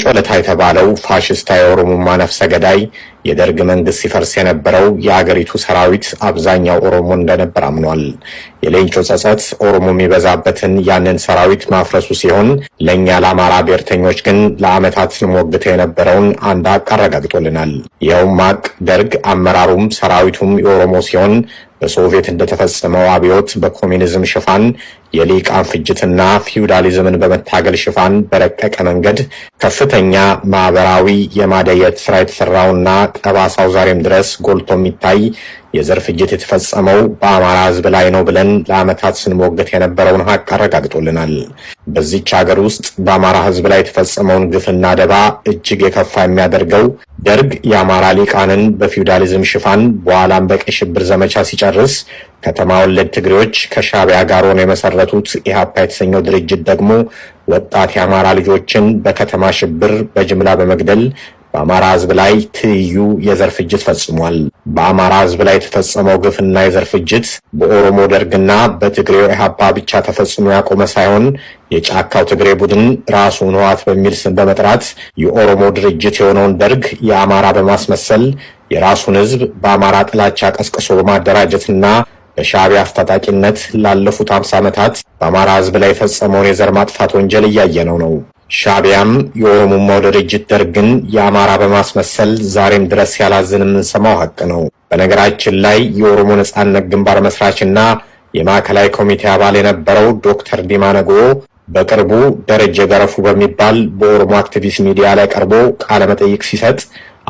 ሌንጮ ለታ የተባለው ፋሽስታዊ ኦሮሞማ ነፍሰ ገዳይ የደርግ መንግስት ሲፈርስ የነበረው የአገሪቱ ሰራዊት አብዛኛው ኦሮሞ እንደነበር አምኗል። የሌንጮ ጸጸት ኦሮሞ የሚበዛበትን ያንን ሰራዊት ማፍረሱ ሲሆን ለእኛ ለአማራ ብሔርተኞች ግን ለዓመታት ስንሞግተው የነበረውን አንድ ሀቅ አረጋግጦልናል። ይኸውም ሀቅ ደርግ አመራሩም ሰራዊቱም የኦሮሞ ሲሆን በሶቪየት እንደተፈጸመው አብዮት በኮሚኒዝም ሽፋን የሊቃን ፍጅትና ፊውዳሊዝምን በመታገል ሽፋን በረቀቀ መንገድ ከፍተኛ ማህበራዊ የማደየት ስራ የተሰራውና ጠባሳው ዛሬም ድረስ ጎልቶ የሚታይ የዘር ፍጅት የተፈጸመው በአማራ ህዝብ ላይ ነው ብለን ለዓመታት ስንሞግት የነበረውን ሀቅ አረጋግጦልናል። በዚች ሀገር ውስጥ በአማራ ህዝብ ላይ የተፈጸመውን ግፍና ደባ እጅግ የከፋ የሚያደርገው ደርግ የአማራ ሊቃንን በፊውዳሊዝም ሽፋን በኋላም በቀይ ሽብር ዘመቻ ሲጨርስ ከተማ ወለድ ትግሬዎች ከሻዕቢያ ጋር ሆነው የመሰረቱት ኢህአፓ የተሰኘው ድርጅት ደግሞ ወጣት የአማራ ልጆችን በከተማ ሽብር በጅምላ በመግደል በአማራ ህዝብ ላይ ትይዩ የዘር ፍጅት ፈጽሟል። በአማራ ህዝብ ላይ የተፈጸመው ግፍና የዘር ፍጅት በኦሮሞ ደርግና በትግሬው ኢህአፓ ብቻ ተፈጽሞ ያቆመ ሳይሆን የጫካው ትግሬ ቡድን ራሱን ህወሓት በሚል ስም በመጥራት የኦሮሞ ድርጅት የሆነውን ደርግ የአማራ በማስመሰል የራሱን ህዝብ በአማራ ጥላቻ ቀስቅሶ በማደራጀትና በሻዕቢያ አስታጣቂነት ላለፉት 50 ዓመታት በአማራ ህዝብ ላይ የፈጸመውን የዘር ማጥፋት ወንጀል እያየነው ነው። ሻዕቢያም የኦሮሞማው ድርጅት ደርግን የአማራ በማስመሰል ዛሬም ድረስ ያላዝን የምንሰማው ሀቅ ነው። በነገራችን ላይ የኦሮሞ ነጻነት ግንባር መስራችና የማዕከላዊ ኮሚቴ አባል የነበረው ዶክተር ዲማ ነጎ በቅርቡ ደረጀ ገረፉ በሚባል በኦሮሞ አክቲቪስት ሚዲያ ላይ ቀርቦ ቃለ መጠይቅ ሲሰጥ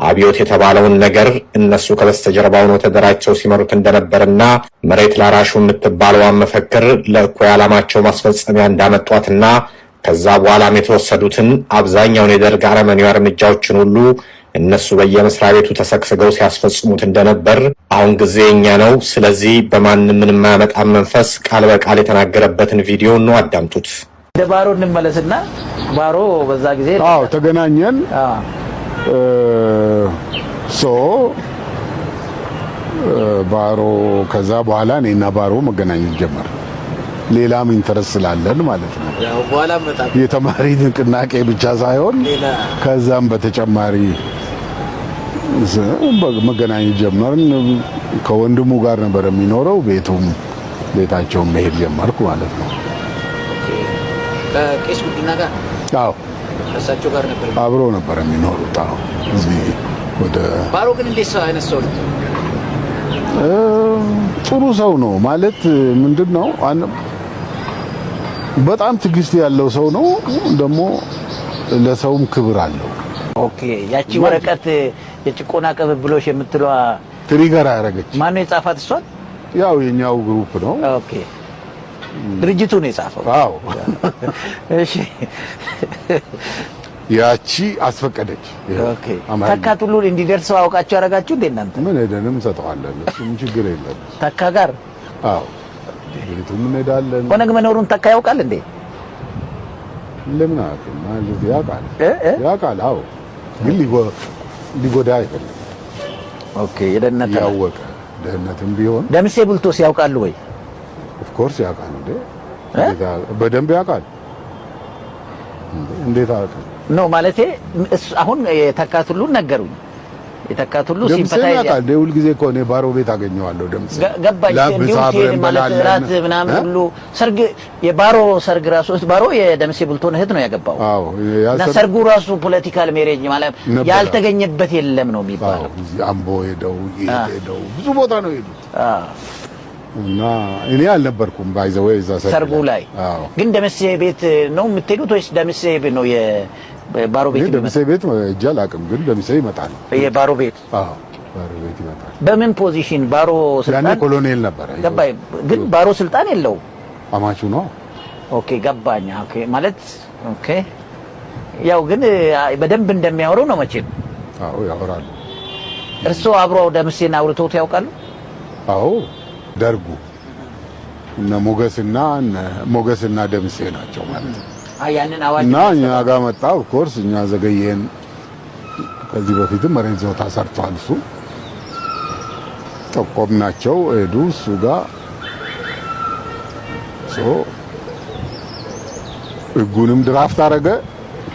አብዮት የተባለውን ነገር እነሱ ከበስተጀርባው ነው ተደራጅተው ሲመሩት እንደነበርና መሬት ላራሹ የምትባለዋን መፈክር ለእኩይ ዓላማቸው ማስፈጸሚያ እንዳመጧትና ከዛ በኋላም የተወሰዱትን አብዛኛውን የደርግ አረመኔያዊ እርምጃዎችን ሁሉ እነሱ በየመስሪያ ቤቱ ተሰግስገው ሲያስፈጽሙት እንደነበር አሁን ጊዜ የኛ ነው፣ ስለዚህ በማንም ምንም የማያመጣ መንፈስ ቃል በቃል የተናገረበትን ቪዲዮ ነው፣ አዳምጡት። ወደ ባሮ እንመለስና ባሮ በዛ ጊዜ ተገናኘን። ባሮ ከዛ በኋላ እኔና ባሮ መገናኘት ጀመር። ሌላም ኢንተረስት ስላለን ማለት ነው። ያው በኋላ መጣ የተማሪ ንቅናቄ ብቻ ሳይሆን ከዛም በተጨማሪ መገናኘት ጀመርን። ከወንድሙ ጋር ነበር የሚኖረው፣ ቤታቸውን መሄድ ጀመርኩ ማለት ነው። ከቄስ ጉዲና ጋር አዎ እሳቸው ጋር ነበር አብሮ ነበር የሚኖሩት። አዎ እዚህ ወደ ባሮ ግን እንዴት ሰው አይነት ሰው ነው? ጥሩ ሰው ነው ማለት ምንድነው? በጣም ትግስት ያለው ሰው ነው። ደግሞ ለሰውም ክብር አለው። ኦኬ ያቺ ወረቀት የጭቆና ቅብብሎሽ የምትለዋ ትሪገር አደረገች። ማን ነው የጻፋት? እሷን ያው የኛው ግሩፕ ነው። ኦኬ ድርጅቱ ነው የጻፈው። አዎ እሺ ያቺ አስፈቀደች። ኦኬ ተካቱሉ እንዲደርሰው አውቃችሁ ያረጋችሁ እንዴ እናንተ? ምን ሄደንም ሰጠዋለን። እሱም ችግር የለም። ተካ ጋር አዎ ቤቱም እንሄዳለን። ኦነግ መኖሩን ተካ ያውቃል እንዴ? ለምን አያውቅም? ማለት ያውቃል። አዎ ግን ሊጎዳ አይደለም። ኦኬ የደህንነት ያወቀ ደህንነትም ቢሆን ደምሴ ቡልቶስ ያውቃሉ ወይ? ኦፍ ኮርስ ያውቃል እንዴ? በደንብ ያውቃል። እንዴት አውቃል? ነው ማለቴ አሁን የተካቱሉን ነገሩኝ። የተካቱሉ ሲምፓታይዝ ያውቃል። ደውል ጊዜ እኮ ነው ባሮ ቤት አገኘዋለሁ። ደምስ ገባኝ። እንዲሁ ማለት ራት ምናምን ሁሉ ሰርግ የባሮ ሰርግ ራሱ ባሮ የደምሴ ቡልቶን እህት ነው ያገባው። አዎ እና ሰርጉ ራሱ ፖለቲካል ሜሬጅ ማለት ያልተገኘበት የለም ነው የሚባለው። አምቦ ሄደው ብዙ ቦታ ነው ሄዱት። እና እኔ አልነበርኩም ባይዘው እዛ ሰርጉ ላይ። ግን ደምሴ ቤት ነው የምትሄዱት ወይስ ደምሴ ቤት ነው የባሮ ቤት? ደምሴ ቤት እጄ አላውቅም፣ ግን ደምሴ ይመጣል። የባሮ ቤት አዎ ባሮ ቤት ይመጣል። በምን ፖዚሽን? ባሮ ስልጣን ያኔ ኮሎኔል ነበር። ገባኝ። ግን ባሮ ስልጣን የለው አማቹ ነው። ኦኬ ገባኝ። ኦኬ ማለት ኦኬ ያው ግን በደንብ እንደሚያወሩ ነው መቼም። አዎ ያወራሉ። እርስዎ አብረው ደምሴን አውርተውት ያውቃሉ? አዎ ደርጉ እነ ሞገስና ደምሴ ናቸው ማለት ነው። ያንን አዋጅ እና እኛ ጋር መጣ። ኦፍ ኮርስ እኛ ዘገየን። ከዚህ በፊትም መሬት ዘውታ ሰርቷል። እሱ ጠቆምናቸው ሄዱ። እሱ ጋር ህጉንም ድራፍት አረገ።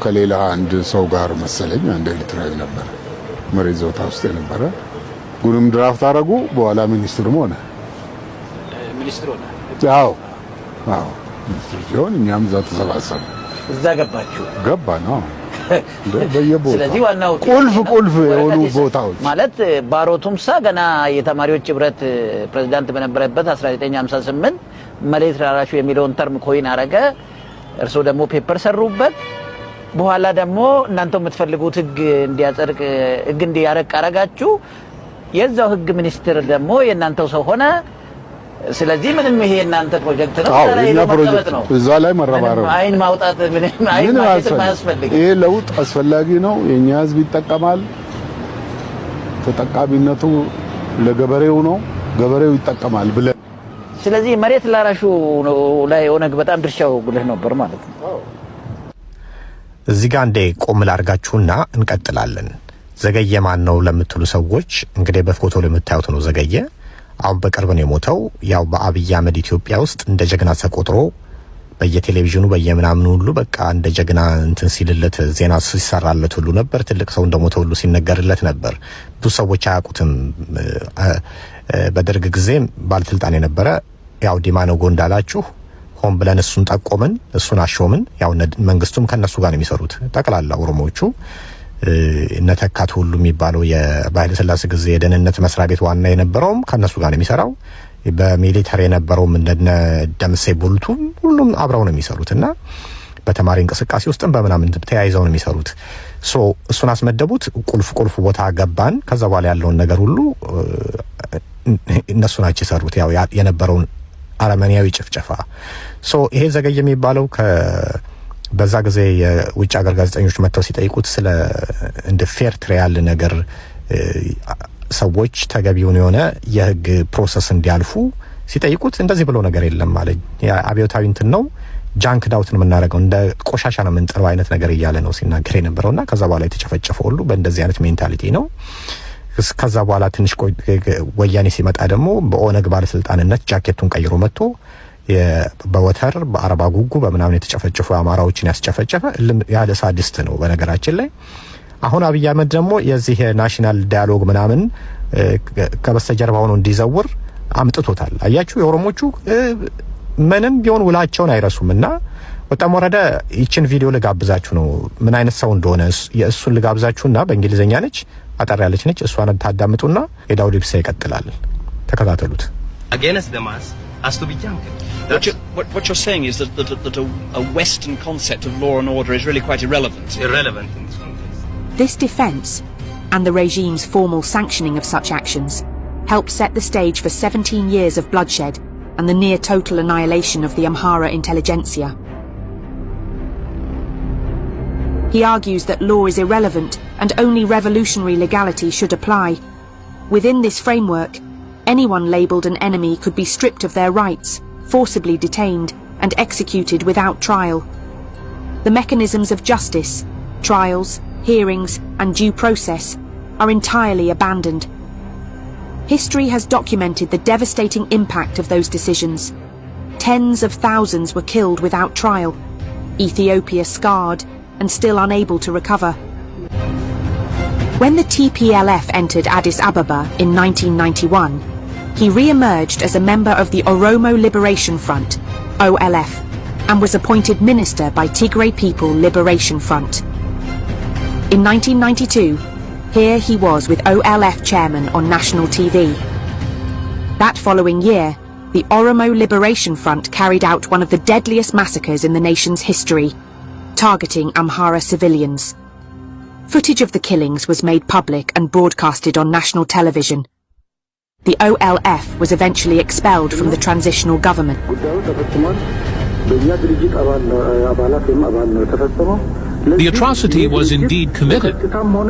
ከሌላ አንድ ሰው ጋር መሰለኝ አንድ ኤርትራዊ ነበር መሬት ይዞታ ውስጥ የነበረ ጉንም ድራፍት አደረጉ። በኋላ ሚኒስትርም ሆነ። አዎ ሚኒስትር ሲሆን እኛም እዛ ተሰባሰብን። እዛ ገባችሁ? ገባ ነው በየቦታው። ስለዚህ ዋናው ቁልፍ የሆኑ ቦታዎች ማለት ባሮ ቱምሳ ገና የተማሪዎች ህብረት ፕሬዝዳንት በነበረበት 1958 መሬት ላራሹ የሚለውን ተርም ኮይን አረገ። እርሶ ደግሞ ፔፐር ሰሩበት። በኋላ ደግሞ እናንተ የምትፈልጉት ህግ እንዲያጸድቅ ህግ እንዲያረቅ አረጋችሁ። የዛው ህግ ሚኒስትር ደግሞ የእናንተው ሰው ሆነ። ስለዚህ ምንም ይሄ እናንተ ፕሮጀክት ነው። እኛ ፕሮጀክት ነው። እዛ ላይ መረባረብ አይን ማውጣት ምንም አይን ማውጣት ማያስፈልግ። ይሄ ለውጥ አስፈላጊ ነው። የኛ ህዝብ ይጠቀማል። ተጠቃሚነቱ ለገበሬው ነው። ገበሬው ይጠቀማል ብለን ስለዚህ መሬት ላራሹ ላይ ኦነግ በጣም ድርሻው ጉልህ ነበር ማለት ነው። እዚህ ጋር እንደ ቆም ላርጋችሁና እንቀጥላለን። ዘገየ ማን ነው ለምትሉ ሰዎች እንግዲህ በፎቶ ላይ የምታዩት ነው ዘገየ። አሁን በቅርብ ነው የሞተው። ያው በአብይ አህመድ ኢትዮጵያ ውስጥ እንደ ጀግና ተቆጥሮ በየቴሌቪዥኑ በየምናምኑ ሁሉ በቃ እንደ ጀግና እንትን ሲልለት ዜና ሲሰራለት ሁሉ ነበር። ትልቅ ሰው እንደሞተ ሁሉ ሲነገርለት ነበር። ብዙ ሰዎች አያውቁትም። በደርግ ጊዜ ባለስልጣን የነበረ ያው ዲማኖ ጎንዳላችሁ ሆን ብለን እሱን ጠቆምን፣ እሱን አሾምን። ያው መንግስቱም ከነሱ ጋር ነው የሚሰሩት ጠቅላላ ኦሮሞዎቹ። ነተካት ሁሉ የሚባለው የባህል ስላሴ ጊዜ የደህንነት መስሪያ ቤት ዋና የነበረውም ከነሱ ጋር ነው የሚሰራው። በሚሊተሪ የነበረውም እንደነ ደምሴ ቡልቱ ሁሉም አብረው ነው የሚሰሩትና በተማሪ እንቅስቃሴ ውስጥም በምናምን ተያይዘው ነው የሚሰሩት። እሱን አስመደቡት። ቁልፍ ቦታ ገባን። ከዛ በኋላ ያለውን ነገር ሁሉ እነሱ ናቸው የሰሩት። ያው የነበረውን አረመኔያዊ ጭፍጨፋ ይሄ ዘገየ የሚባለው በዛ ጊዜ የውጭ ሀገር ጋዜጠኞች መጥተው ሲጠይቁት ስለ እንደ ፌር ትራያል ነገር ሰዎች ተገቢውን የሆነ የህግ ፕሮሰስ እንዲያልፉ ሲጠይቁት እንደዚህ ብሎ ነገር የለም ማለት አብዮታዊ እንትን ነው ጃንክ ዳውት ነው የምናደርገው እንደ ቆሻሻ ነው የምንጥለው አይነት ነገር እያለ ነው ሲናገር የነበረውና ከዛ በኋላ የተጨፈጨፈው ሁሉ በእንደዚህ አይነት ሜንታሊቲ ነው። ከዛ በኋላ ትንሽ ወያኔ ሲመጣ ደግሞ በኦነግ ባለስልጣንነት ጃኬቱን ቀይሮ መጥቶ በወተር በአርባ ጉጉ በመናምን የተጨፈጨፉ አማራዎችን ያስጨፈጨፈ ያለ ሳዲስት ነው በነገራችን ላይ። አሁን አብይ አህመድ ደግሞ የዚህ ናሽናል ዳያሎግ ምናምን ከበስተጀርባ ሆኖ እንዲዘውር አምጥቶታል። አያችሁ የኦሮሞቹ ምንም ቢሆን ውላቸውን አይረሱምና ወጣም ወረደ ይችን ቪዲዮ ልጋብዛችሁ ነው ምን አይነት ሰው እንደሆነ የእሱን ልጋብዛችሁና በእንግሊዘኛ ነች አጠር ያለች ነች። እሷን ታዳምጡና የዳውድ ኢብሳ ይቀጥላል። ተከታተሉት። Against the mass has to be junked. What you're saying is that a Western concept of law and order is really quite irrelevant. Irrelevant in this context. This defence, and the regime's formal sanctioning of such actions, helped set the stage for 17 years of bloodshed and the near-total annihilation of the Amhara intelligentsia. He argues that law is irrelevant and only revolutionary legality should apply. Within this framework, anyone labelled an enemy could be stripped of their rights, forcibly detained, and executed without trial. The mechanisms of justice, trials, hearings, and due process are entirely abandoned. History has documented the devastating impact of those decisions. Tens of thousands were killed without trial, Ethiopia scarred and still unable to recover. When the TPLF entered Addis Ababa in 1991, he re-emerged as a member of the Oromo Liberation Front, OLF, and was appointed minister by Tigray People Liberation Front. In 1992, here he was with OLF chairman on national TV. That following year, the Oromo Liberation Front carried out one of the deadliest massacres in the nation's history, targeting Amhara civilians. Footage of the killings was made public and broadcasted on national television. The OLF was eventually expelled from the transitional government. The atrocity was indeed committed,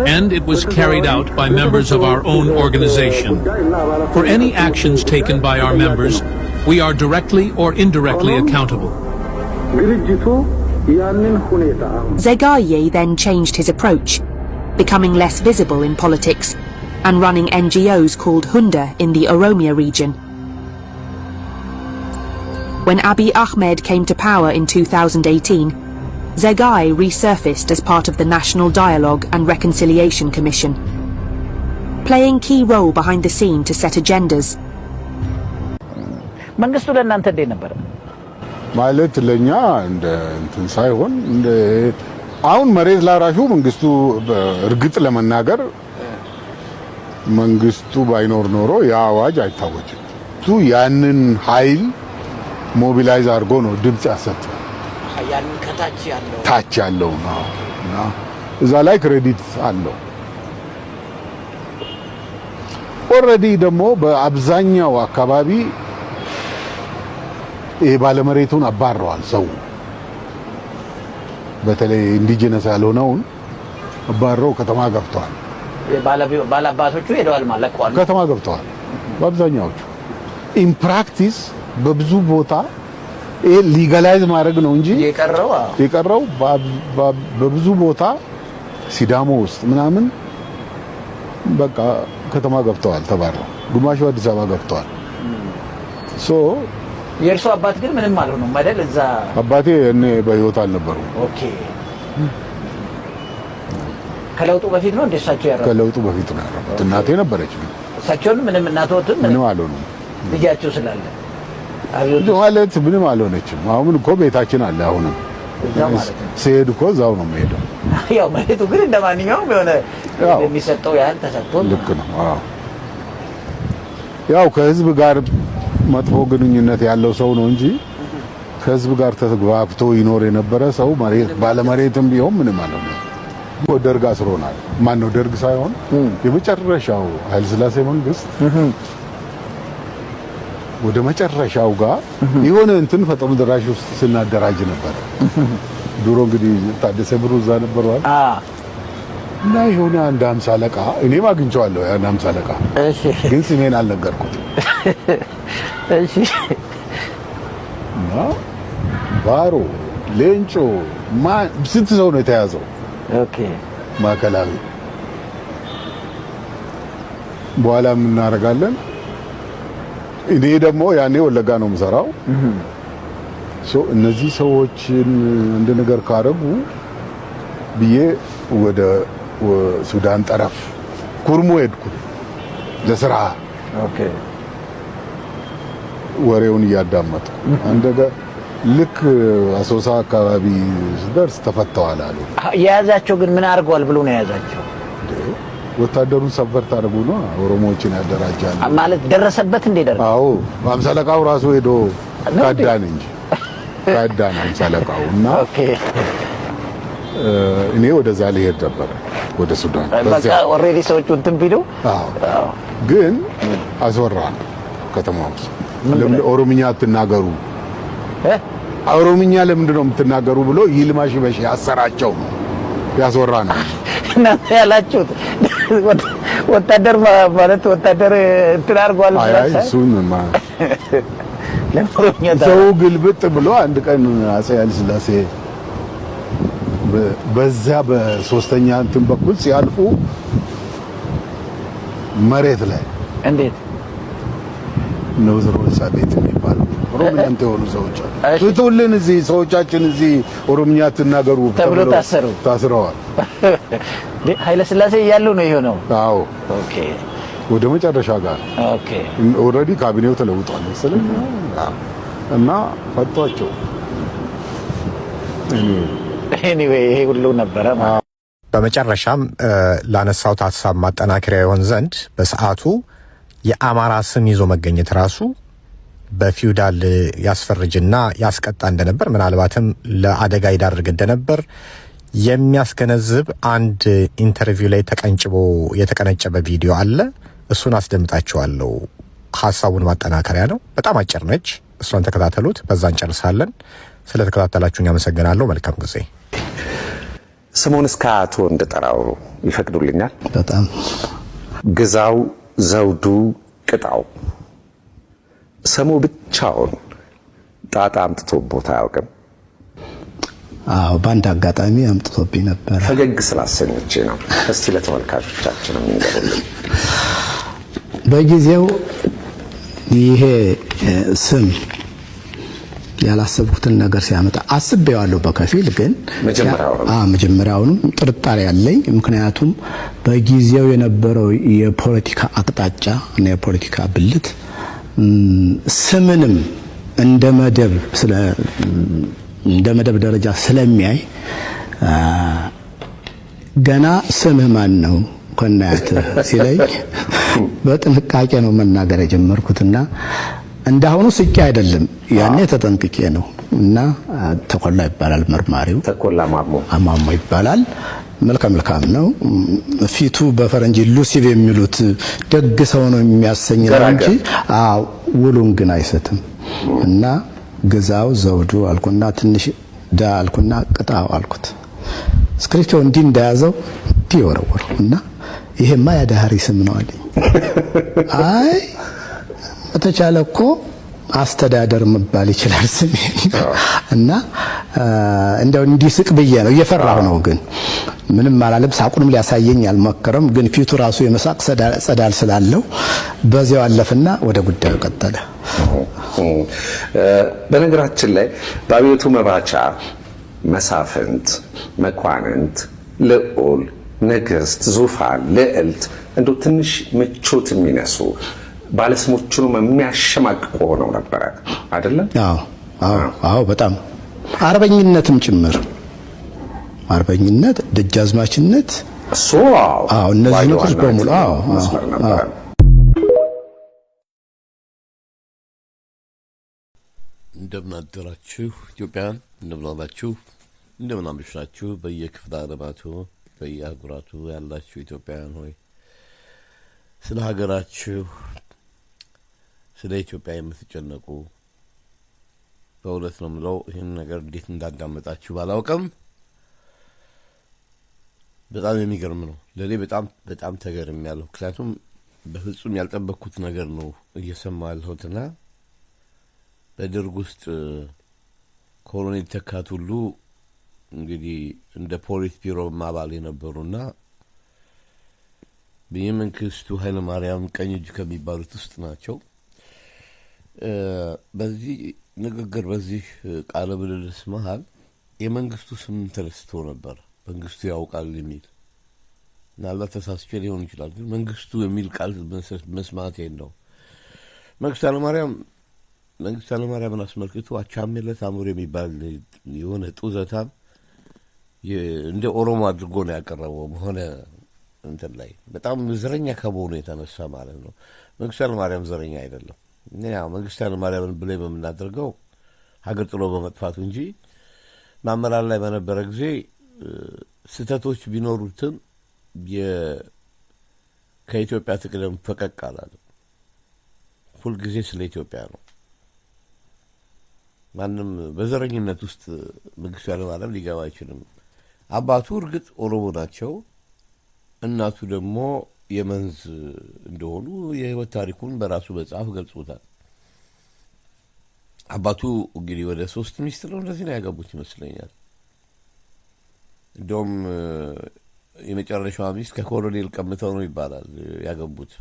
and it was carried out by members of our own organization. For any actions taken by our members, we are directly or indirectly accountable. Zegaye then changed his approach, becoming less visible in politics and running NGOs called Hunda in the Oromia region. When Abiy Ahmed came to power in 2018, Zegai resurfaced as part of the National Dialogue and Reconciliation Commission, playing key role behind the scene to set agendas. መንግስቱ ለእናንተ እንዴት ነበር? ማለት ለኛ እንደ እንትን ሳይሆን እንደ አሁን መሬት ላራሹ መንግስቱ እርግጥ ለመናገር መንግስቱ ባይኖር ኖሮ ያዋጅ አይታወጅም። እሱ ያንን ኃይል ሞቢላይዝ አድርጎ ነው ድምጽ ያሰጠው። ያን ታች ያለው ነው እና እዛ ላይ ክሬዲት አለው። ኦልሬዲ ደግሞ በአብዛኛው አካባቢ ይሄ ባለመሬቱን አባረዋል። ሰው በተለይ ኢንዲጂነስ ያልሆነውን አባረው ከተማ ገብተዋል። ባላባቶቹ ሄደዋል ማለት ነው። ከተማ ገብተዋል በአብዛኛዎቹ። ኢን ፕራክቲስ በብዙ ቦታ ይሄ ሊጋላይዝ ማድረግ ነው እንጂ የቀረው በብዙ ቦታ ሲዳሞ ውስጥ ምናምን በቃ ከተማ ገብተዋል ተባረው። ግማሹ አዲስ አበባ ገብተዋል። ሶ የእርሱ አባት ግን ምንም አልሆነም አይደል? እዛ አባቴ እኔ በህይወት አልነበሩ። ኦኬ። ከለውጡ በፊት ነው እንደሳቸው ያረፈው? ከለውጡ በፊት ነው ያረፈው። እናቴ ነበረች። እሳቸውን ምንም እናቶትን ምንም አልሆኑም። ልጃቸው ስላለ ማለት ምንም አልሆነችም። አሁን እኮ ቤታችን አለ። አሁንም ሲሄድ እኮ እዛው ነው የሚሄደው። ያው መሬቱ ግን እንደማንኛውም የሆነ የሚሰጠው ያህል ተሰጥቶ ልክ ነው። አዎ ያው ከህዝብ ጋር መጥፎ ግንኙነት ያለው ሰው ነው እንጂ ከህዝብ ጋር ተግባብቶ ይኖር የነበረ ሰው መሬት ባለመሬትም ቢሆን ምንም አልሆነ። ደርግ አስሮናል። ማን ነው ደርግ ሳይሆን የመጨረሻው ኃይለ ሥላሴ መንግስት ወደ መጨረሻው ጋር የሆነ እንትን ፈጥኖ ደራሽ ውስጥ ስናደራጅ ነበር። ድሮ እንግዲህ ታደሰ ብሩ እዛ ነበርዋል እና የሆነ አንድ 50 አለቃ እኔም አግኝቼዋለሁ። ያን 50 አለቃ ግን ስሜን አልነገርኩትም። እሺ እና ባሮ ሌንጮ ስንት ሰው ነው የተያዘው? ኦኬ ማዕከላዊ በኋላ ምን እናደርጋለን? እኔ ደግሞ ያኔ ወለጋ ነው የምሰራው። እነዚህ ሰዎችን እንደ ነገር ካረጉ ብዬ ወደ ሱዳን ጠረፍ ኩርሙ ሄድኩ ለስራ። ኦኬ ወሬውን እያዳመጥኩ አንደገ ልክ አሶሳ አካባቢ ስደርስ ተፈተዋል አሉ። የያዛቸው ግን ምን አድርገዋል ብሎ ነው የያዛቸው? ወታደሩን ሰፈር ታደርጉ ነው ኦሮሞዎችን ያደራጃል ማለት ደረሰበት እንደ ደረሰ? አዎ 50 አለቃው ራሱ ሄዶ ካዳን እንጂ ካዳን 50 አለቃው እና ኦኬ እኔ ወደዛ ልሄድ ነበር ወደ ሱዳን። በቃ ኦሬዲ ሰዎቹ እንትን ቢሉ ግን አስወራን ከተማው። ለምን ኦሮምኛ አትናገሩ? ኦሮምኛ ለምንድን ነው የምትናገሩ ብሎ ይልማሽ በሽ ያሰራቸው ያስወራን እና ያላችሁት ወታደር ማለት ወታደር እንትን አድርጓል ማለት ነው። እሱን ሰው ግልብጥ ብሎ አንድ ቀን አፄ ኃይለ ሥላሴ በዛ በሶስተኛ እንትን በኩል ሲያልፉ መሬት ላይ እንዴት ነው ዘሮ ሳቤት የሚባል ኦሮምኛ የሆኑ ሰዎች ፍቱልን፣ እዚህ ሰዎቻችን እዚህ ኦሮምኛ ትናገሩ ተብሎ ታስረዋል። ኃይለ ሥላሴ እያሉ ነው የሆነው? አዎ ኦኬ። ወደ መጨረሻ ጋር ኦኬ። ኦልሬዲ ካቢኔው ተለውጧል መሰለኝ እና ፈቷቸው። ኤኒዌይ ይሄ ሁሉ ነበረ። በመጨረሻም ላነሳው ሀሳብ ማጠናከሪያ ይሆን ዘንድ በሰዓቱ የአማራ ስም ይዞ መገኘት ራሱ በፊውዳል ያስፈርጅና ያስቀጣ እንደነበር ምናልባትም ለአደጋ ይዳርግ እንደነበር የሚያስገነዝብ አንድ ኢንተርቪው ላይ ተቀንጭቦ የተቀነጨበ ቪዲዮ አለ። እሱን አስደምጣችኋለሁ። ሐሳቡን ማጠናከሪያ ነው። በጣም አጭር ነች። እሷን ተከታተሉት። በዛ እንጨርሳለን። ስለተከታተላችሁኝ አመሰግናለሁ። መልካም ጊዜ። ስሙን እስከ አቶ እንድጠራው ይፈቅዱልኛል? በጣም ግዛው ዘውዱ ቅጣው። ስሙ ብቻውን ጣጣ አምጥቶቦት አያውቅም? አዎ፣ በአንድ አጋጣሚ አምጥቶብኝ ነበር። ፈገግ ስላሰኘች ነው። እስቲ ለተመልካቾቻችን እንገሩልን። በጊዜው ይሄ ስም ያላሰብኩትን ነገር ሲያመጣ አስቤዋለሁ በከፊል ግን መጀመሪያውንም ጥርጣሬ ያለኝ ምክንያቱም በጊዜው የነበረው የፖለቲካ አቅጣጫ እና የፖለቲካ ብልት ስምንም እንደ መደብ ደረጃ ስለሚያይ ገና ስምህ ማን ነው ከናያት ሲለኝ በጥንቃቄ ነው መናገር የጀመርኩትና እንዳሁኑ ስቄ አይደለም ያኔ ተጠንቅቄ ነው እና ተቆላ ይባላል መርማሪው ተቆላ ማሞ ይባላል መልካም ነው ፊቱ በፈረንጅ ሉሲቭ የሚሉት ደግ ሰው ነው የሚያሰኝ ነው እንጂ ውሉን ግን አይሰትም እና ግዛው ዘውዱ አልኩና ትንሽ አልኩና ቅጣው አልኩት ስክሪፕቱ እንዲህ እንዳያዘው ወረወሩ እና ይሄማ ያዳሪ ስም ነው አለኝ አይ በተቻለ እኮ አስተዳደር መባል ይችላል ስሜ እና እንደው እንዲስቅ ብዬ ነው እየፈራሁ ነው ግን ምንም አላለም ሳቁንም ሊያሳየኝ አልሞከረም ግን ፊቱ ራሱ የመሳቅ ጸዳል ስላለው በዚያው አለፈና ወደ ጉዳዩ ቀጠለ በነገራችን ላይ በአብዮቱ መባቻ መሳፍንት መኳንንት ልዑል ንግስት ዙፋን ልዕልት እንዶ ትንሽ ምቾት የሚነሱ ባለስሞቹንም የሚያሸማቅቁ ሆነው ነበር አይደለም አዎ በጣም አርበኝነትም ጭምር አርበኝነት ደጃዝማችነት እነዚህ ነገሮች በሙሉ እንደምን አደራችሁ ኢትዮጵያን እንደምን ዋላችሁ እንደምን አመሻችሁ በየክፍለ ዓለማቱ በየአህጉራቱ ያላችሁ ኢትዮጵያውያን ሆይ ስለ ሀገራችሁ ስለ ኢትዮጵያ የምትጨነቁ በእውነት ነው የምለው ይህን ነገር እንዴት እንዳዳመጣችሁ ባላውቅም በጣም የሚገርም ነው ለኔ በጣም ተገርሜያለሁ ምክንያቱም በፍጹም ያልጠበቅኩት ነገር ነው እየሰማሁ ያለሁትና በደርግ ውስጥ ኮሎኔል ተካት ሁሉ እንግዲህ እንደ ፖሊስ ቢሮ አባል የነበሩና በየመንግስቱ ኃይለ ማርያም ቀኝ እጅ ከሚባሉት ውስጥ ናቸው በዚህ ንግግር በዚህ ቃለ ምልልስ መሃል የመንግስቱ ስም ተነስቶ ነበር መንግስቱ ያውቃል የሚል ምናልባት ተሳስቼ ሊሆን ይችላል ግን መንግስቱ የሚል ቃል መስማቴ ነው መንግስቱ ኃይለማርያምን አስመልክቶ አቻምየለት አእምሮ የሚባል የሆነ ጡዘታም እንደ ኦሮሞ አድርጎ ነው ያቀረበው በሆነ እንትን ላይ በጣም ዘረኛ ከመሆኑ የተነሳ ማለት ነው መንግስቱ ኃይለማርያም ዘረኛ አይደለም ያው መንግስቱ ኃይለማርያምን ብለን በምናደርገው ሀገር ጥሎ በመጥፋቱ እንጂ ማመራር ላይ በነበረ ጊዜ ስተቶች ቢኖሩትም ከኢትዮጵያ ትቅደም ፈቀቅ አላለም ሁሉ ጊዜ ስለ ኢትዮጵያ ነው ማንም በዘረኝነት ውስጥ መንግስቱ ኃይለማርያም ሊገባ አይችልም አባቱ እርግጥ ኦሮሞ ናቸው እናቱ ደግሞ የመንዝ እንደሆኑ የህይወት ታሪኩን በራሱ መጽሐፍ ገልጾታል አባቱ እንግዲህ ወደ 3 ሚስት ነው እንደዚህ ነው ያገቡት ይመስለኛል እንደውም የመጨረሻው ሚስት ከኮሎኔል ቀምተው ነው ይባላል ያገቡት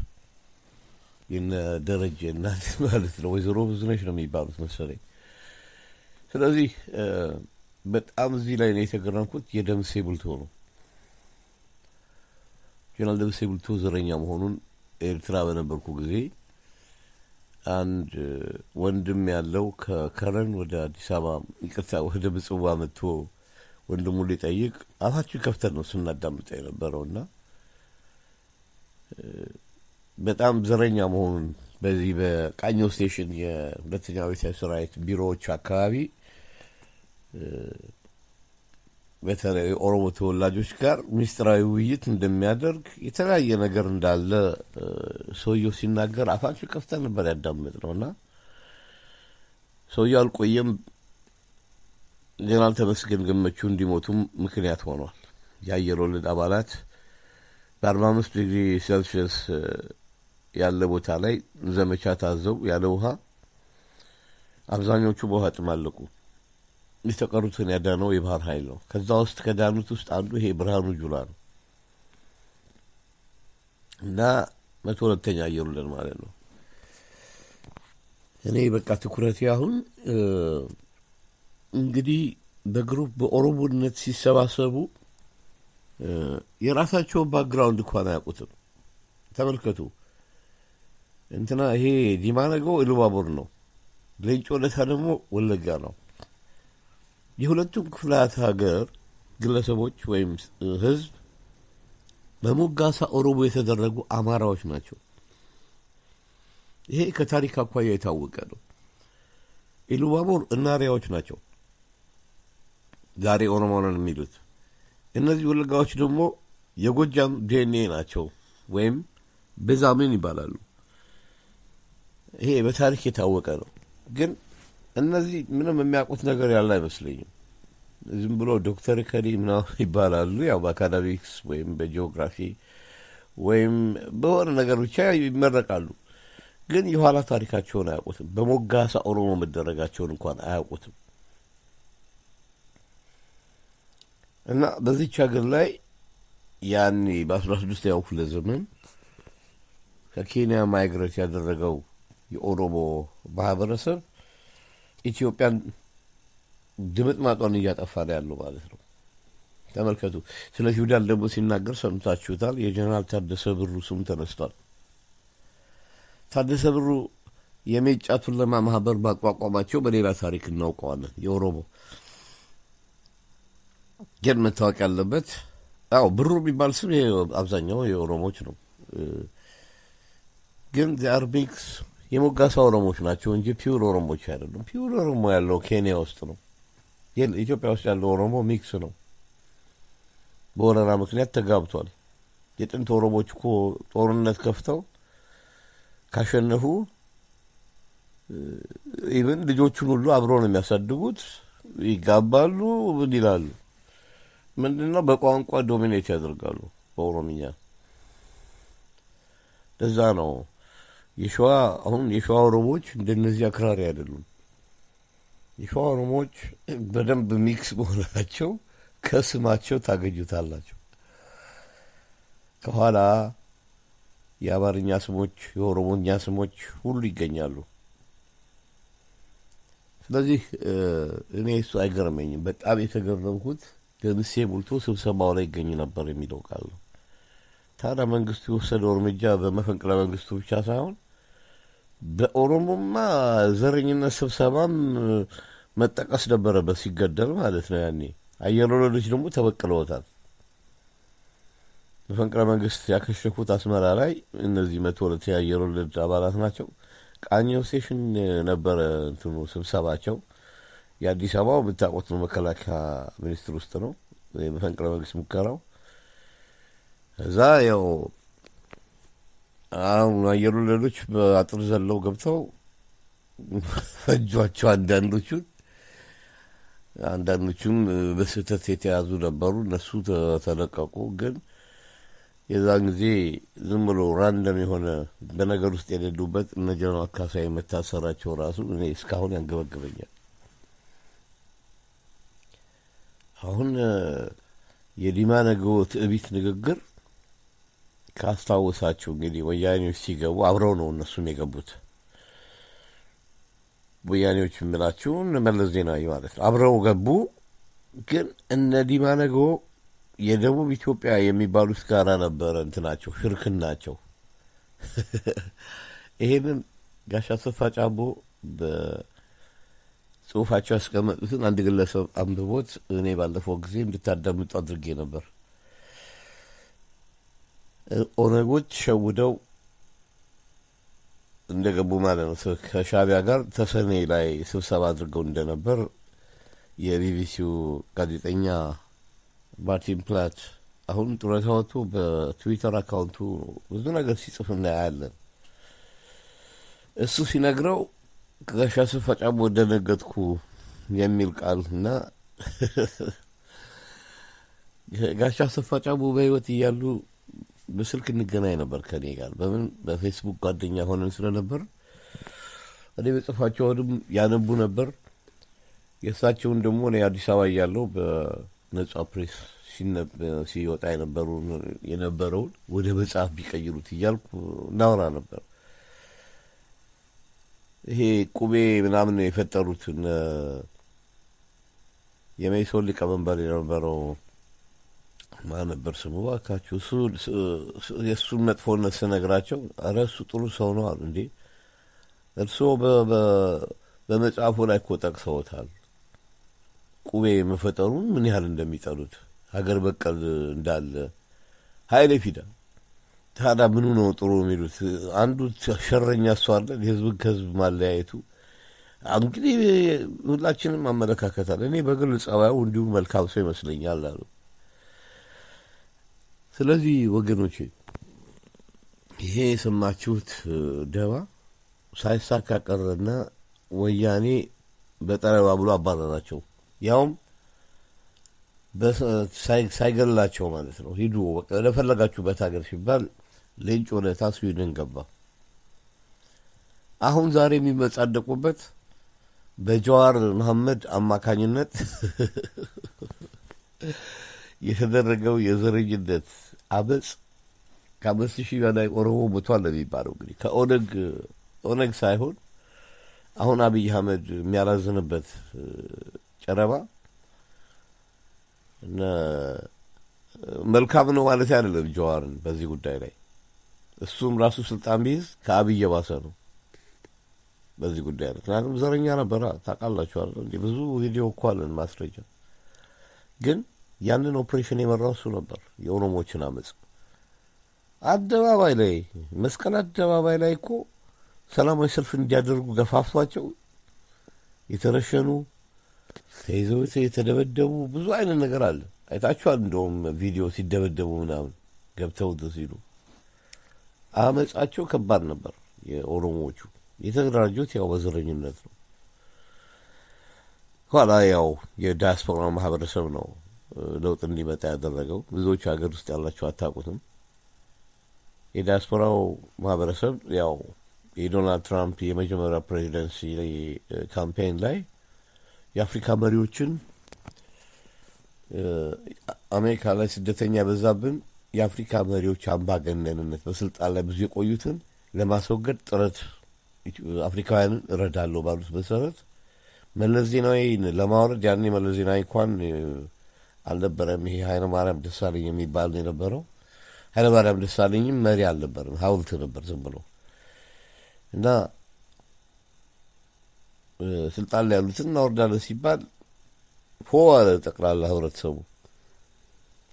የነ ደረጀ እናት ማለት ነው ወይዘሮ ብዙነሽ ነው የሚባሉት መሰለኝ ስለዚህ በጣም እዚህ ላይ ነው የተገረምኩት የደምሴ ቡልቶ ነው ጀነራል ደምሴ ቡልቶ ዘረኛ መሆኑን ኤርትራ በነበርኩ ጊዜ አንድ ወንድም ያለው ከከረን ወደ አዲስ አበባ ይቅርታ ወደ ምጽዋ መጥቶ ወንድሙ ሊጠይቅ አፋችን ከፍተን ነው ስናዳምጥ የነበረውና በጣም ዘረኛ መሆኑን በዚህ በቃኞ ስቴሽን የሁለተኛው የሰራዊት ቢሮዎች አካባቢ በተለይ ኦሮሞ ተወላጆች ጋር ሚስጥራዊ ውይይት እንደሚያደርግ የተለያየ ነገር እንዳለ ሰውየው ሲናገር አፋችን ከፍተን ነበር ያዳምጥነውና ሰውየው አልቆየም ጀነራል ተመስገን ገመቹ እንዲሞቱም ምክንያት ሆኗል የአየር ወለድ አባላት በ45 ዲግሪ ሴልሺየስ ያለ ቦታ ላይ ዘመቻ ታዘው ያለ ውሃ አብዛኞቹ በውሃ ጥም አለቁ የተቀሩትን ያዳነው የባህር ኃይል ነው ከዛ ውስጥ ከዳኑት ውስጥ አንዱ ይሄ ብርሃኑ ጁላ ነው እና 102ኛ አየር ወለድ ማለት ነው እኔ በቃ ትኩረቴ አሁን እንግዲህ በግሩፕ በኦሮሞነት ሲሰባሰቡ የራሳቸው ባክግራውንድ እንኳን አያውቁትም። ተመልከቱ እንትና ይሄ ዲማ ነገው ኢሉባቦር ነው፣ ሌንጮ ለታ ደግሞ ወለጋ ነው። የሁለቱም ክፍላት ሀገር ግለሰቦች ወይም ህዝብ በሞጋሳ ኦሮሞ የተደረጉ አማራዎች ናቸው። ይሄ ከታሪክ አኳያ የታወቀ ነው። ኢሉባቦር እናሪያዎች ናቸው ዛሬ ኦሮሞ ነን የሚሉት። እነዚህ ወለጋዎች ደግሞ የጎጃም ዲኤንኤ ናቸው ወይም በዛምን ይባላሉ። ይሄ በታሪክ የታወቀ ነው። ግን እነዚህ ምንም የሚያውቁት ነገር ያለ አይመስለኝም። ዝም ብሎ ዶክተር ከዲ ምናምን ይባላሉ። ያው በአካዳሚክስ ወይም በጂኦግራፊ ወይም በሆነ ነገር ብቻ ይመረቃሉ። ግን የኋላ ታሪካቸውን አያውቁትም። በሞጋሳ ኦሮሞ መደረጋቸውን እንኳን አያውቁትም። እና በዚች ሀገር ላይ ያኔ በ16ኛው ክፍለ ዘመን ከኬንያ ማይግሬት ያደረገው የኦሮሞ ማህበረሰብ ኢትዮጵያን ድምጥማጧን እያጠፋ ነው ያለው ማለት ነው። ተመልከቱ። ስለ ፊውዳል ደግሞ ሲናገር ሰምታችሁታል። የጀነራል ታደሰ ብሩ ስም ተነስቷል። ታደሰ ብሩ የሜጫ ቱለማ ማህበር ማቋቋማቸው በሌላ ታሪክ እናውቀዋለን። የኦሮሞ ግን መታወቅ ያለበት ብሩ የሚባል ስም አብዛኛው የኦሮሞች ነው። ግን ዚአርቢክስ የሞጋሳ ኦሮሞች ናቸው እንጂ ፒውር ኦሮሞች አይደሉም። ፒውር ኦሮሞ ያለው ኬንያ ውስጥ ነው። ኢትዮጵያ ውስጥ ያለው ኦሮሞ ሚክስ ነው። በወረራ ምክንያት ተጋብቷል። የጥንት ኦሮሞች እኮ ጦርነት ከፍተው ካሸነፉ ኢቭን ልጆቹን ሁሉ አብረው ነው የሚያሳድጉት። ይጋባሉ፣ ምን ይላሉ? ምንድነው በቋንቋ ዶሚኔት ያደርጋሉ በኦሮምኛ። ለዛ ነው የሸዋ ኦሮሞዎች እንደነዚህ አክራሪ አይደሉም። የሸዋ ኦሮሞዎች በደንብ ሚክስ መሆናቸው ከስማቸው ታገኙታላቸው። ከኋላ የአማርኛ ስሞች፣ የኦሮሞኛ ስሞች ሁሉ ይገኛሉ። ስለዚህ እኔ እሱ አይገርመኝም። በጣም የተገረምኩት ደምሴ ቡልቶ ስብሰባው ላይ ይገኝ ነበር የሚለው ቃል ነው። ታዲያ መንግስቱ የወሰደው እርምጃ በመፈንቅለ መንግስቱ ብቻ ሳይሆን በኦሮሞማ ዘረኝነት ስብሰባም መጠቀስ ነበረበት ሲገደል ማለት ነው። ያኔ አየር ወለዶች ደግሞ ተበቅለውታል። መፈንቅለ መንግስት ያከሸፉት አስመራ ላይ እነዚህ 102 የአየር ወለድ አባላት ናቸው። ቃኘው ስቴሽን ነበረ እንትኑ ስብሰባቸው። የአዲስ አበባው ብታውቁት ነው፣ መከላከያ ሚኒስቴር ውስጥ ነው የመፈንቅለ መንግስት ሙከራው። እዛ ያው አሁን አየር ወለዶች በአጥር ዘለው ገብተው ፈጇቸው። አንዳንዶቹም በስህተት የተያዙ ነበሩ። እነሱ ተለቀቁ። ግን የዛን ጊዜ ዝም ብሎ ራንደም የሆነ በነገር ውስጥ የሌሉበት እነ ጀነራል ካሳዬ መታሰራቸው ራሱ እኔ እስካሁን ያንገበግበኛል። አሁን የዲማ ነገው ትዕቢት ንግግር ካስታወሳችሁ እንግዲህ ወያኔዎች ሲገቡ አብረው ነው እነሱም የገቡት። ወያኔዎች የምላችሁ እነ መለስ ዜናዊ ማለት ነው። አብረው ገቡ። ግን እነ ዲማ ነገው የደቡብ ኢትዮጵያ የሚባሉት ጋራ ነበረ እንትናቸው ሽርክናቸው። ይሄንን ጋሽ አሰፋ ጫቦ በጽሁፋቸው ያስቀመጡትን አንድ ግለሰብ አንብቦት እኔ ባለፈው ጊዜ እንድታዳምጡ አድርጌ ነበር። ኦነጎች ሸውደው እንደገቡ ማለት ነው ከሻቢያ ጋር ተሰኔ ላይ ስብሰባ አድርገው እንደነበር የቢቢሲው ጋዜጠኛ ማርቲን ፕላት አሁን ጡረታ ወጥቶ በትዊተር አካውንቱ ብዙ ነገር ሲጽፍ እናያለን። እሱ ሲነግረው ጋሽ አሰፋ ጫቦ ደነገጥኩ የሚል ቃል እና ጋሽ አሰፋ ጫቦ በህይወት እያሉ በስልክ እንገናኝ ነበር ከኔ ጋር። በምን በፌስቡክ ጓደኛ ሆነን ስለነበር እኔ በጽፋቸውንም ያነቡ ነበር። የእሳቸውን ደግሞ እኔ አዲስ አበባ እያለሁ በነጻ ፕሬስ ሲወጣ የነበረውን ወደ መጽሐፍ ቢቀይሩት እያልኩ እናወራ ነበር። ይሄ ቁቤ ምናምን የፈጠሩትን የመይሶን ሊቀመንበር የነበረው ማን ነበር ስሙ እባካችሁ? የእሱን መጥፎነት ስነግራቸው ኧረ እሱ ጥሩ ሰው ነው አሉ። እንዴ እርስዎ በመጽሐፉ ላይ እኮ ጠቅሰውታል ቁቤ መፈጠሩን ምን ያህል እንደሚጠሉት ሀገር በቀል እንዳለ ኃይሌ ፊዳ። ታዲያ ምኑ ነው ጥሩ የሚሉት? አንዱ ሸረኛ እሱ አለ የህዝብን ከህዝብ ማለያየቱ። እንግዲህ ሁላችንም አመለካከታል። እኔ በግል ጸባዩ እንዲሁ መልካም ሰው ይመስለኛል አሉ። ስለዚህ ወገኖቼ ይሄ የሰማችሁት ደባ ሳይሳካ ቀረና ወያኔ በጠረባ ብሎ አባረራቸው። ያውም ሳይገላቸው ማለት ነው። ሂዱ በቃ ለፈለጋችሁበት ሀገር ሲባል ሌንጮ ለታ ስዊድን ገባ። አሁን ዛሬ የሚመጻደቁበት በጀዋር መሐመድ አማካኝነት የተደረገው የዘረኝነት አመጽ ከ5,000 በላይ ኦሮሞ ሞቷል ነው የሚባለው። እንግዲህ ከኦነግ ሳይሆን አሁን አብይ አህመድ የሚያላዝንበት ጨረባ እና መልካም ነው ማለት አይደለም ጀዋርን በዚህ ጉዳይ ላይ እሱም ራሱ ስልጣን ቢይዝ ከአብይ የባሰ ነው በዚህ ጉዳይ ላይ። ምክንያቱም ዘረኛ ነበረ ታውቃላችሁ አይደል? እንዴ ብዙ ቪዲዮ እኮ አለን ማስረጃ። ግን ያንን ኦፕሬሽን የመራው እሱ ነበር። የኦሮሞችን አመጽ አደባባይ ላይ መስቀል አደባባይ ላይ እኮ ሰላማዊ ሰልፍ እንዲያደርጉ ገፋፏቸው የተረሸኑ ተይዘው የተደበደቡ ብዙ አይነት ነገር አለ። አይታችኋል። እንደውም ቪዲዮ ሲደበደቡ ምናምን ገብተው ሲሉ አመጻቸው ከባድ ነበር። የኦሮሞዎቹ የተደራጁት ያው በዘረኝነት ነው። ኋላ ያው የዲያስፖራ ማህበረሰብ ነው ለውጥ እንዲመጣ ያደረገው። ብዙዎች ሀገር ውስጥ ያላቸው አታውቁትም። የዲያስፖራው ማህበረሰብ ያው የዶናልድ ትራምፕ የመጀመሪያ ፕሬዚደንሲ ካምፔን ላይ የአፍሪካ መሪዎችን አሜሪካ ላይ ስደተኛ ያበዛብን የአፍሪካ መሪዎች አምባገነንነት በስልጣን ላይ ብዙ የቆዩትን ለማስወገድ ጥረት አፍሪካውያንን እረዳለሁ ባሉት መሰረት መለስ ዜናዊን ለማውረድ ያኔ መለስ ዜናዊ እንኳን አልነበረም። ይሄ ኃይለማርያም ደሳለኝ የሚባል ነው የነበረው። ኃይለማርያም ደሳለኝም መሪ አልነበረም፣ ሀውልት ነበር ዝም ብሎ እና ስልጣን ላይ ያሉትን እናወርዳለን ሲባል ሆ አለ ጠቅላላ ህብረተሰቡ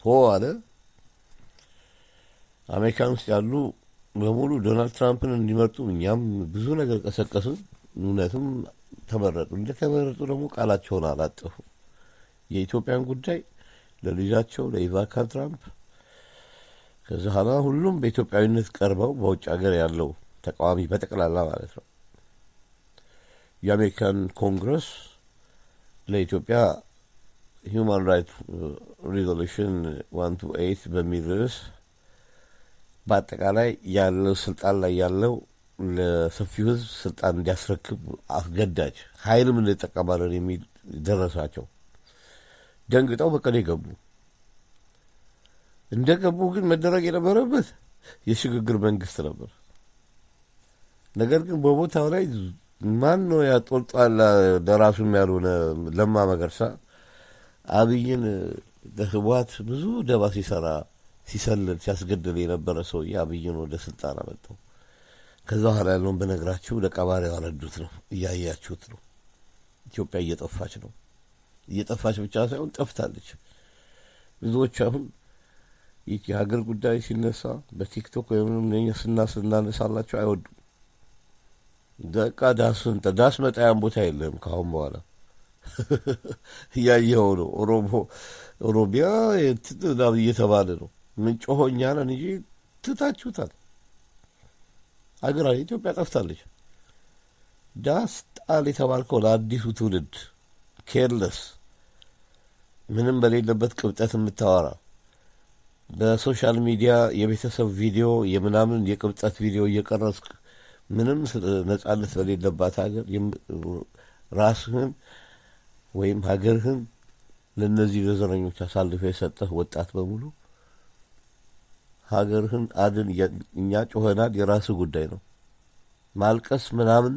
ሆ አለ። አሜሪካን ውስጥ ያሉ በሙሉ ዶናልድ ትራምፕን እንዲመርጡ እኛም ብዙ ነገር ቀሰቀስን። እውነትም ተመረጡ። እንደተመረጡ ደግሞ ቃላቸውን አላጠፉ። የኢትዮጵያን ጉዳይ ለልጃቸው ለኢቫንካ ትራምፕ ከዛ ኋላ ሁሉም በኢትዮጵያዊነት ቀርበው በውጭ ሀገር ያለው ተቃዋሚ በጠቅላላ ማለት ነው የአሜሪካን ኮንግረስ ለኢትዮጵያ ሂውማን ራይትስ ሪዞሉሽን 128 በሚል ርዕስ በአጠቃላይ ያለው ስልጣን ላይ ያለው ለሰፊው ህዝብ ስልጣን እንዲያስረክብ አስገዳጅ ኃይልም እንጠቀማለን የሚል ደረሳቸው። ደንግጠው በቀሌ ገቡ። እንደ ገቡ ግን መደረግ የነበረበት የሽግግር መንግስት ነበር። ነገር ግን በቦታው ላይ ማን ነው ያጦልጧል? ለራሱም ያልሆነ ለማ መገርሳ አብይን ለህወሓት ብዙ ደባ ሲሰራ ሲሰልል ሲያስገድል የነበረ ሰውዬ አብይን ወደ ስልጣን አመጣው። ከዛ በኋላ ያለውን በነግራችሁ ለቀባሪው አረዱት ነው፣ እያያችሁት ነው። ኢትዮጵያ እየጠፋች ነው። እየጠፋች ብቻ ሳይሆን ጠፍታለች። ብዙዎች አሁን ይህ የሀገር ጉዳይ ሲነሳ በቲክቶክ ወይም ስናነሳላቸው አይወዱም። በቃ ዳስ መጣያን ቦታ የለም ካሁን በኋላ እያየኸው ነው። ኦሮሚያ እየተባለ ነው። ምን ጮሆኛ ነን እንጂ ትታችሁታል። ሀገራዊ ኢትዮጵያ ጠፍታለች። ዳስ ጣል የተባልከው ለአዲሱ ትውልድ ኬርለስ ምንም በሌለበት ቅብጠት የምታወራ በሶሻል ሚዲያ የቤተሰብ ቪዲዮ የምናምን የቅብጠት ቪዲዮ እየቀረጽክ ምንም ነጻነት በሌለባት ሀገር ራስህን ወይም ሀገርህን ለእነዚህ ለዘረኞች አሳልፈ የሰጠህ ወጣት በሙሉ ሀገርህን አድን። እኛ ጮኸናል፣ የራስህ ጉዳይ ነው። ማልቀስ ምናምን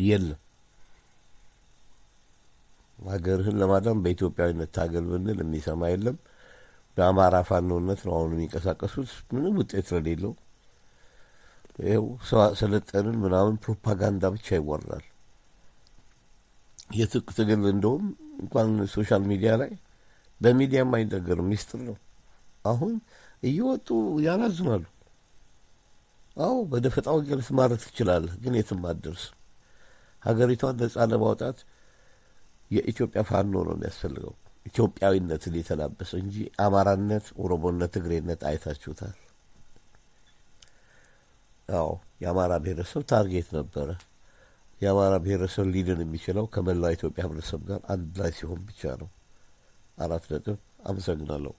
የለም። ሀገርህን ለማዳን በኢትዮጵያዊነት ታገል ብንል የሚሰማ የለም። በአማራ ፋኖነት ነው አሁን የሚንቀሳቀሱት ምንም ውጤት ስለሌለው ይኸው ሰለጠንን ምናምን ፕሮፓጋንዳ ብቻ ይወራል። የትጥቅ ትግል እንደውም እንኳን ሶሻል ሚዲያ ላይ በሚዲያም አይነገርም፣ ሚስጥር ነው። አሁን እየወጡ ያላዝናሉ። አዎ በደፈጣ ውጊያ ልትማርክ ትችላለህ፣ ግን የትም አትደርስም። ሀገሪቷን ነጻ ለማውጣት የኢትዮጵያ ፋኖ ነው የሚያስፈልገው፣ ኢትዮጵያዊነትን የተላበሰ እንጂ አማራነት፣ ኦሮሞነት፣ ትግሬነት አይታችሁታል። አዎ የአማራ ብሔረሰብ ታርጌት ነበረ። የአማራ ብሔረሰብ ሊድን የሚችለው ከመላው ኢትዮጵያ ህብረተሰብ ጋር አንድ ላይ ሲሆን ብቻ ነው። 4 ነጥብ። አመሰግናለሁ።